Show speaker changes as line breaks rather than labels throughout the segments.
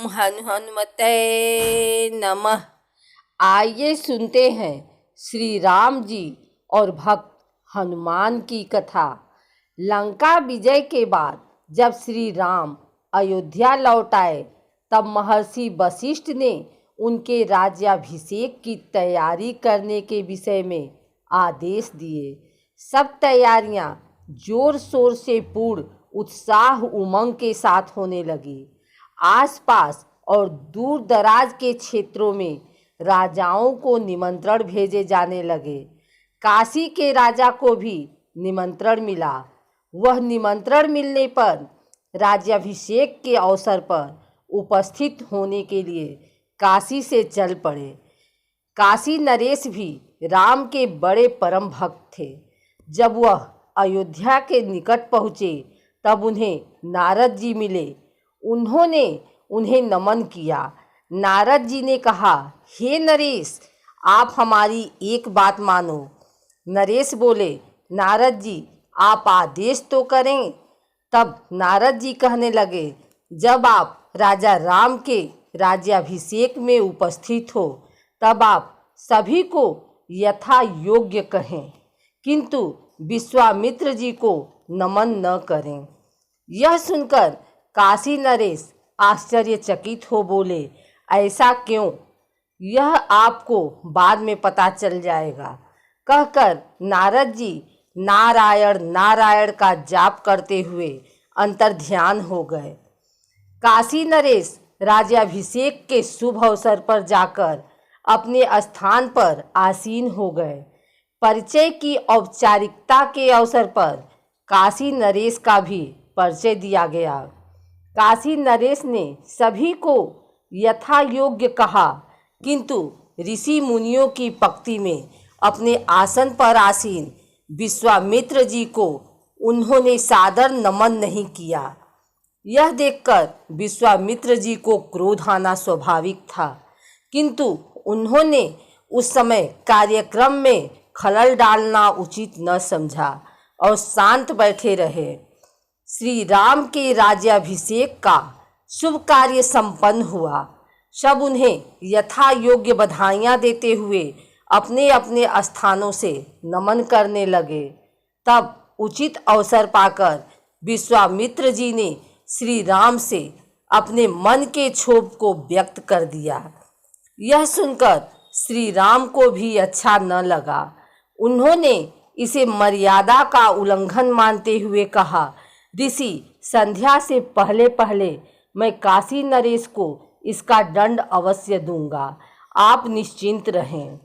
हनुमते नमः। आइए सुनते हैं श्री राम जी और भक्त हनुमान की कथा। लंका विजय के बाद जब श्री राम अयोध्या लौट आए तब महर्षि वशिष्ठ ने उनके राज्याभिषेक की तैयारी करने के विषय में आदेश दिए। सब तैयारियां जोर शोर से पूर्ण उत्साह उमंग के साथ होने लगी। आसपास और दूर दराज के क्षेत्रों में राजाओं को निमंत्रण भेजे जाने लगे। काशी के राजा को भी निमंत्रण मिला। वह निमंत्रण मिलने पर राज्याभिषेक के अवसर पर उपस्थित होने के लिए काशी से चल पड़े। काशी नरेश भी राम के बड़े परम भक्त थे। जब वह अयोध्या के निकट पहुँचे तब उन्हें नारद जी मिले। उन्होंने उन्हें नमन किया। नारद जी ने कहा, हे नरेश, आप हमारी एक बात मानो। नरेश बोले, नारद जी आप आदेश तो करें। तब नारद जी कहने लगे, जब आप राजा राम के राज्याभिषेक में उपस्थित हो तब आप सभी को यथा योग्य कहें, किंतु विश्वामित्र जी को नमन न करें। यह सुनकर काशी नरेश आश्चर्यचकित हो बोले, ऐसा क्यों? यह आपको बाद में पता चल जाएगा। कहकर नारद जी नारायण नारायण का जाप करते हुए अंतर्ध्यान हो गए। काशी नरेश राज्याभिषेक के शुभ अवसर पर जाकर अपने स्थान पर आसीन हो गए। परिचय की औपचारिकता के अवसर पर काशी नरेश का भी परिचय दिया गया। काशी नरेश ने सभी को यथा योग्य कहा, किंतु ऋषि मुनियों की पंक्ति में अपने आसन पर आसीन विश्वामित्र जी को उन्होंने सादर नमन नहीं किया। यह देखकर विश्वामित्र जी को क्रोध आना स्वाभाविक था, किंतु उन्होंने उस समय कार्यक्रम में खलल डालना उचित न समझा और शांत बैठे रहे। श्री राम के राज्याभिषेक का शुभ कार्य संपन्न हुआ। सब उन्हें यथा योग्य बधाइयाँ देते हुए अपने अपने स्थानों से नमन करने लगे। तब उचित अवसर पाकर विश्वामित्र जी ने श्री राम से अपने मन के क्षोभ को व्यक्त कर दिया। यह सुनकर श्री राम को भी अच्छा न लगा। उन्होंने इसे मर्यादा का उल्लंघन मानते हुए कहा, ऋषि, संध्या से पहले पहले मैं काशी नरेश को इसका दंड अवश्य दूंगा, आप निश्चिंत रहें।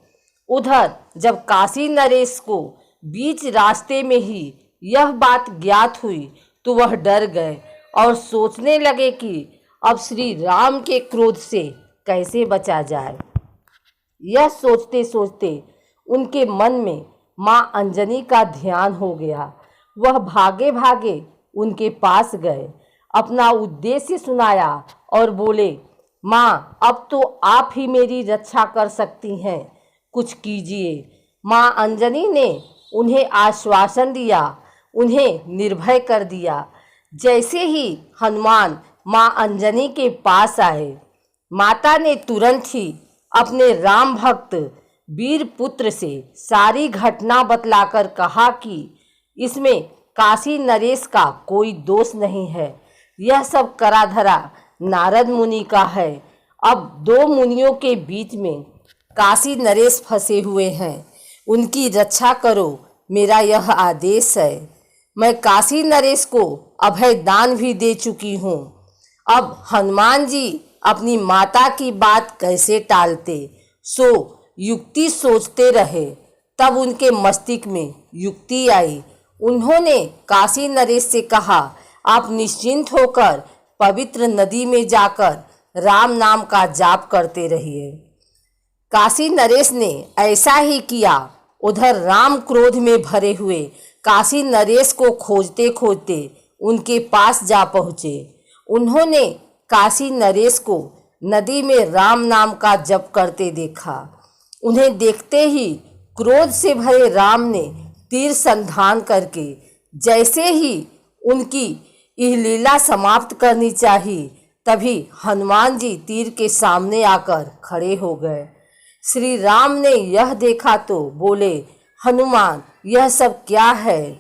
उधर जब काशी नरेश को बीच रास्ते में ही यह बात ज्ञात हुई तो वह डर गए और सोचने लगे कि अब श्री राम के क्रोध से कैसे बचा जाए। यह सोचते सोचते उनके मन में माँ अंजनी का ध्यान हो गया। वह भागे भागे उनके पास गए, अपना उद्देश्य सुनाया और बोले, माँ अब तो आप ही मेरी रक्षा कर सकती हैं, कुछ कीजिए। माँ अंजनी ने उन्हें आश्वासन दिया, उन्हें निर्भय कर दिया। जैसे ही हनुमान माँ अंजनी के पास आए, माता ने तुरंत ही अपने राम भक्त वीर पुत्र से सारी घटना बतलाकर कहा कि इसमें काशी नरेश का कोई दोष नहीं है, यह सब कराधरा नारद मुनि का है। अब दो मुनियों के बीच में काशी नरेश फंसे हुए हैं, उनकी रक्षा करो, मेरा यह आदेश है। मैं काशी नरेश को अभय दान भी दे चुकी हूँ। अब हनुमान जी अपनी माता की बात कैसे टालते, सो युक्ति सोचते रहे। तब उनके मस्तिष्क में युक्ति आई। उन्होंने काशी नरेश से कहा, आप निश्चिंत होकर पवित्र नदी में जाकर राम नाम का जाप करते रहिए। काशी नरेश ने ऐसा ही किया। उधर राम क्रोध में भरे हुए काशी नरेश को खोजते खोजते उनके पास जा पहुँचे। उन्होंने काशी नरेश को नदी में राम नाम का जप करते देखा। उन्हें देखते ही क्रोध से भरे राम ने तीर संधान करके जैसे ही उनकी यह लीला समाप्त करनी चाहिए तभी हनुमान जी तीर के सामने आकर खड़े हो गए। श्री राम ने यह देखा तो बोले, हनुमान यह सब क्या है?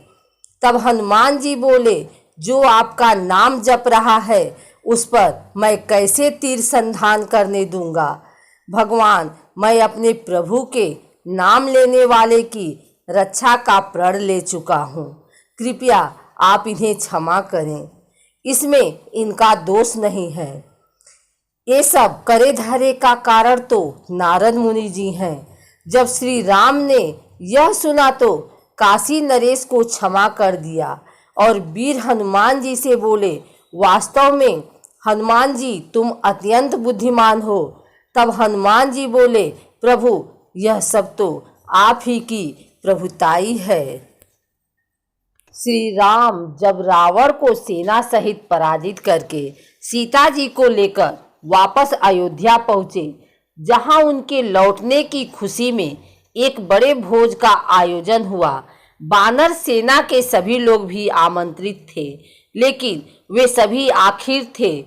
तब हनुमान जी बोले, जो आपका नाम जप रहा है उस पर मैं कैसे तीर संधान करने दूंगा? भगवान, मैं अपने प्रभु के नाम लेने वाले की रक्षा का प्रण ले चुका हूँ। कृपया आप इन्हें क्षमा करें, इसमें इनका दोष नहीं है। ये सब करे धरे का कारण तो नारद मुनि जी हैं। जब श्री राम ने यह सुना तो काशी नरेश को क्षमा कर दिया और वीर हनुमान जी से बोले, वास्तव में हनुमान जी तुम अत्यंत बुद्धिमान हो। तब हनुमान जी बोले, प्रभु यह सब तो आप ही की प्रभुताई है। श्री राम जब रावण को सेना सहित पराजित करके सीता जी को लेकर वापस अयोध्या पहुँचे, जहाँ उनके लौटने की खुशी में एक बड़े भोज का आयोजन हुआ। बानर सेना के सभी लोग भी आमंत्रित थे, लेकिन वे सभी आखिर थे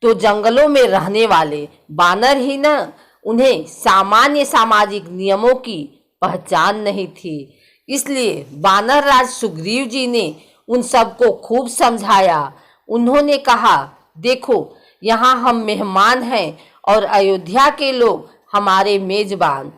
तो जंगलों में रहने वाले बानर ही न, उन्हें सामान्य सामाजिक नियमों की पहचान नहीं थी। इसलिए बानर राज सुग्रीव जी ने उन सबको खूब समझाया। उन्होंने कहा, देखो यहाँ हम मेहमान हैं और अयोध्या के लोग हमारे मेजबान।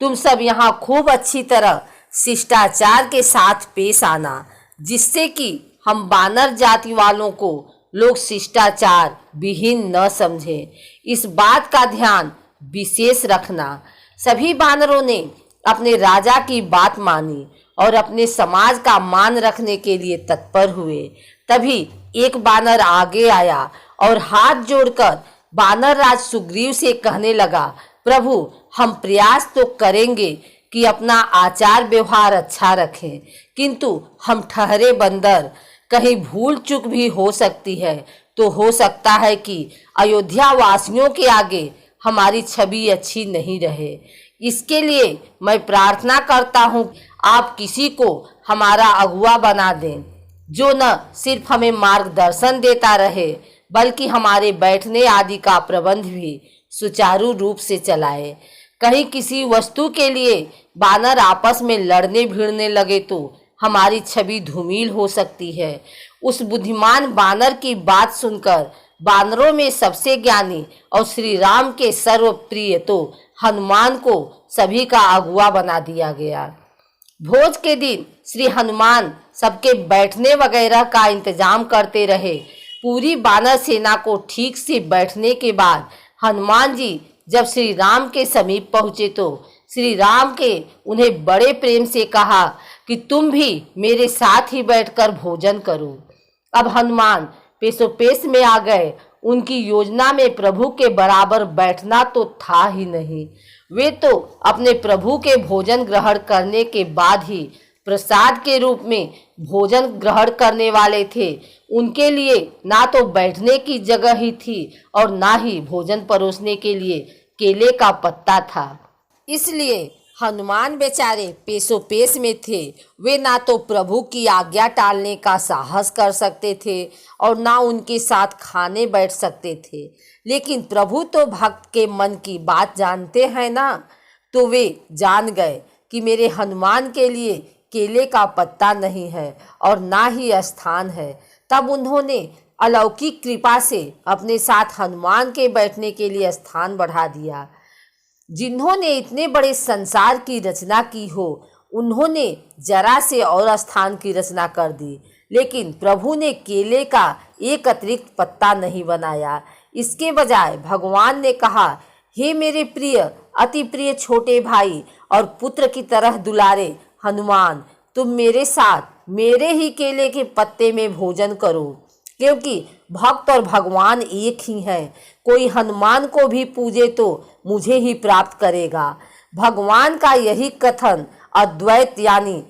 तुम सब यहाँ खूब अच्छी तरह शिष्टाचार के साथ पेश आना, जिससे कि हम बानर जाति वालों को लोग शिष्टाचार विहीन न समझें। इस बात का ध्यान विशेष रखना। सभी बानरों ने अपने राजा की बात मानी और अपने समाज का मान रखने के लिए तत्पर हुए। तभी एक बानर आगे आया और हाथ जोड़कर बानर राज सुग्रीव से कहने लगा, प्रभु हम प्रयास तो करेंगे कि अपना आचार व्यवहार अच्छा रखें, किंतु हम ठहरे बंदर, कहीं भूल चूक भी हो सकती है तो हो सकता है कि अयोध्या वासियों के आगे हमारी छवि अच्छी नहीं रहे। इसके लिए मैं प्रार्थना करता हूँ आप किसी को हमारा अगुआ बना दें, जो न सिर्फ हमें मार्गदर्शन देता रहे बल्कि हमारे बैठने आदि का प्रबंध भी सुचारू रूप से चलाए। कहीं किसी वस्तु के लिए बानर आपस में लड़ने भिड़ने लगे तो हमारी छवि धूमिल हो सकती है। उस बुद्धिमान बानर की बात सुनकर बानरों में सबसे ज्ञानी और श्री राम के सर्वप्रिय तो हनुमान को सभी का अगुआ बना दिया गया। भोज के दिन श्री हनुमान सबके बैठने वगैरह का इंतजाम करते रहे। पूरी बानर सेना को ठीक से बैठने के बाद हनुमान जी जब श्री राम के समीप पहुँचे तो श्री राम के उन्हें बड़े प्रेम से कहा कि तुम भी मेरे साथ ही बैठकर भोजन करो। अब हनुमान पेशोपेश में आ गए। उनकी योजना में प्रभु के बराबर बैठना तो था ही नहीं। वे तो अपने प्रभु के भोजन ग्रहण करने के बाद ही प्रसाद के रूप में भोजन ग्रहण करने वाले थे। उनके लिए ना तो बैठने की जगह ही थी और ना ही भोजन परोसने के लिए केले का पत्ता था। इसलिए हनुमान बेचारे पेशोपेश में थे। वे ना तो प्रभु की आज्ञा टालने का साहस कर सकते थे और ना उनके साथ खाने बैठ सकते थे। लेकिन प्रभु तो भक्त के मन की बात जानते हैं ना, तो वे जान गए कि मेरे हनुमान के लिए केले का पत्ता नहीं है और ना ही स्थान है। तब उन्होंने अलौकिक कृपा से अपने साथ हनुमान के बैठने के लिए स्थान बढ़ा दिया। जिन्होंने इतने बड़े संसार की रचना की हो, उन्होंने जरा से और स्थान की रचना कर दी, लेकिन प्रभु ने केले का एक अतिरिक्त पत्ता नहीं बनाया। इसके बजाय भगवान ने कहा, हे मेरे प्रिय अति प्रिय छोटे भाई और पुत्र की तरह दुलारे हनुमान, तुम मेरे साथ मेरे ही केले के पत्ते में भोजन करो, क्योंकि भक्त और भगवान एक ही हैं। कोई हनुमान को भी पूजे तो मुझे ही प्राप्त करेगा। भगवान का यही कथन अद्वैत यानी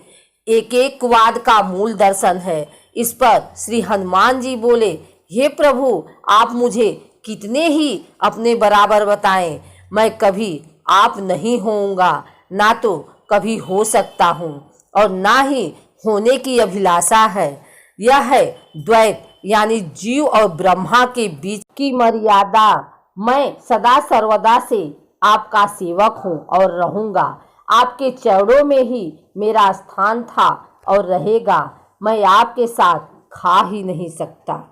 एक एक वाद का मूल दर्शन है। इस पर श्री हनुमान जी बोले, हे प्रभु आप मुझे कितने ही अपने बराबर बताएं। मैं कभी आप नहीं होऊंगा, ना तो कभी हो सकता हूँ और ना ही होने की अभिलाषा है। यह है द्वैत यानी जीव और ब्रह्मा के बीच की मर्यादा। मैं सदा सर्वदा से आपका सेवक हूँ और रहूँगा। आपके चरणों में ही मेरा स्थान था और रहेगा। मैं आपके साथ खा ही नहीं सकता।